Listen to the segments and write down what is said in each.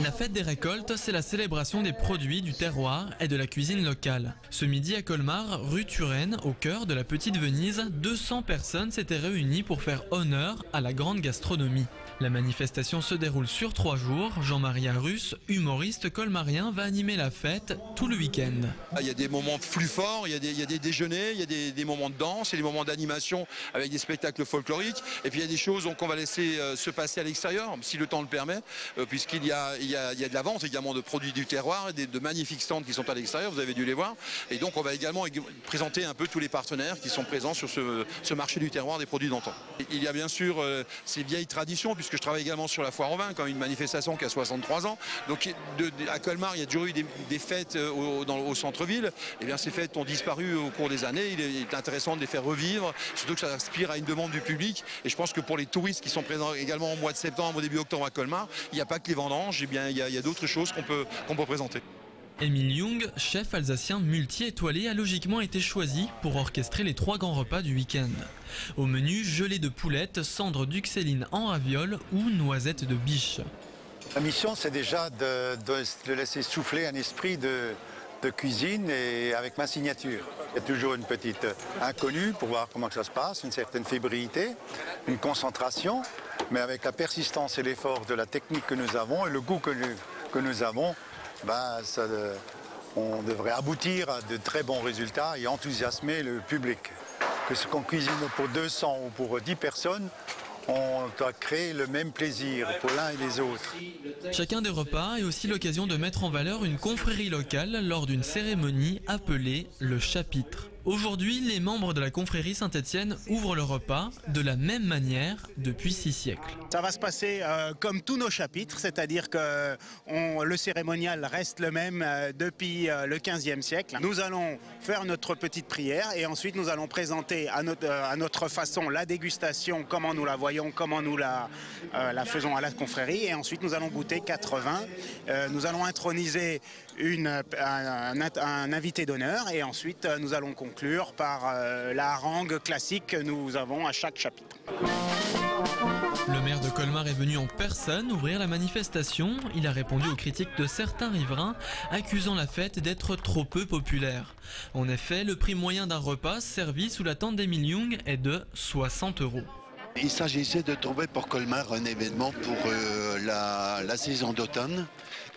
La fête des récoltes, c'est la célébration des produits du terroir et de la cuisine locale. Ce midi à Colmar, rue Turenne, au cœur de la Petite Venise, 200 personnes s'étaient réunies pour faire honneur à la grande gastronomie. La manifestation se déroule sur 3 jours. Jean-Marie Arus, humoriste colmarien, va animer la fête tout le week-end. Il y a des moments plus forts, il y a des déjeuners, il y a des moments de danse, il y a des moments d'animation avec des spectacles folkloriques. Et puis il y a des choses qu'on va laisser se passer à l'extérieur, si le temps le permet, puisqu'il y a de la vente également de produits du terroir et de magnifiques stands qui sont à l'extérieur, vous avez dû les voir. Et donc on va également présenter un peu tous les partenaires qui sont présents sur ce marché du terroir des produits d'antan. Il y a bien sûr ces vieilles traditions, puisque je travaille également sur la foire au vin, comme une manifestation qui a 63 ans. Donc à Colmar, il y a toujours eu des fêtes au centre-ville. Et bien ces fêtes ont disparu au cours des années. Il est intéressant de les faire revivre, surtout que ça aspire à une demande du public. Et je pense que pour les touristes qui sont présents également au mois de septembre, au début octobre à Colmar, il n'y a pas que les vendanges, il y a d'autres choses qu'on peut présenter. Émile Young, chef alsacien multi-étoilé, a logiquement été choisi pour orchestrer les 3 grands repas du week-end. Au menu, gelée de poulette, cendre d'uxéline en ravioles ou noisettes de biche. La mission, c'est déjà de laisser souffler un esprit de cuisine et avec ma signature. Il y a toujours une petite inconnue pour voir comment ça se passe, une certaine fébrilité, une concentration, mais avec la persistance et l'effort de la technique que nous avons et le goût que nous avons, on devrait aboutir à de très bons résultats et enthousiasmer le public. Que ce qu'on cuisine pour 200 ou pour 10 personnes, on doit créer le même plaisir pour l'un et les autres. Chacun des repas est aussi l'occasion de mettre en valeur une confrérie locale lors d'une cérémonie appelée le chapitre. Aujourd'hui, les membres de la confrérie Saint-Étienne ouvrent le repas de la même manière depuis 6 siècles. Ça va se passer comme tous nos chapitres, c'est-à-dire que le cérémonial reste le même depuis le 15e siècle. Nous allons faire notre petite prière et ensuite nous allons présenter à notre façon la dégustation, comment nous la voyons, comment nous la faisons à la confrérie, et ensuite nous allons goûter 4 vins. Nous allons introniser un invité d'honneur et ensuite nous allons conclure par la harangue classique que nous avons à chaque chapitre. Le maire de Colmar est venu en personne ouvrir la manifestation. Il a répondu aux critiques de certains riverains, accusant la fête d'être trop peu populaire. En effet, le prix moyen d'un repas servi sous la tente d'Émile Young est de 60 €. Il s'agissait de trouver pour Colmar un événement pour la saison d'automne.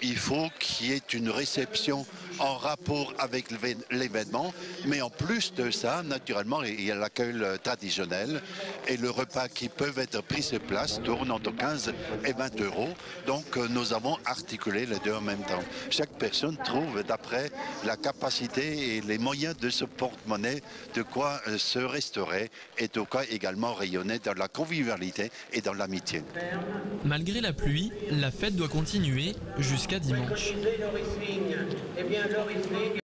Il faut qu'il y ait une réception en rapport avec l'événement, mais en plus de ça, naturellement, il y a l'accueil traditionnel et le repas qui peuvent être pris sur place tourne entre 15 et 20 €. Donc nous avons articulé les deux en même temps. Chaque personne trouve d'après la capacité et les moyens de ce porte-monnaie de quoi se restaurer et de quoi également rayonner dans la convivialité et dans l'amitié. Malgré la pluie, la fête doit continuer jusqu'à dimanche.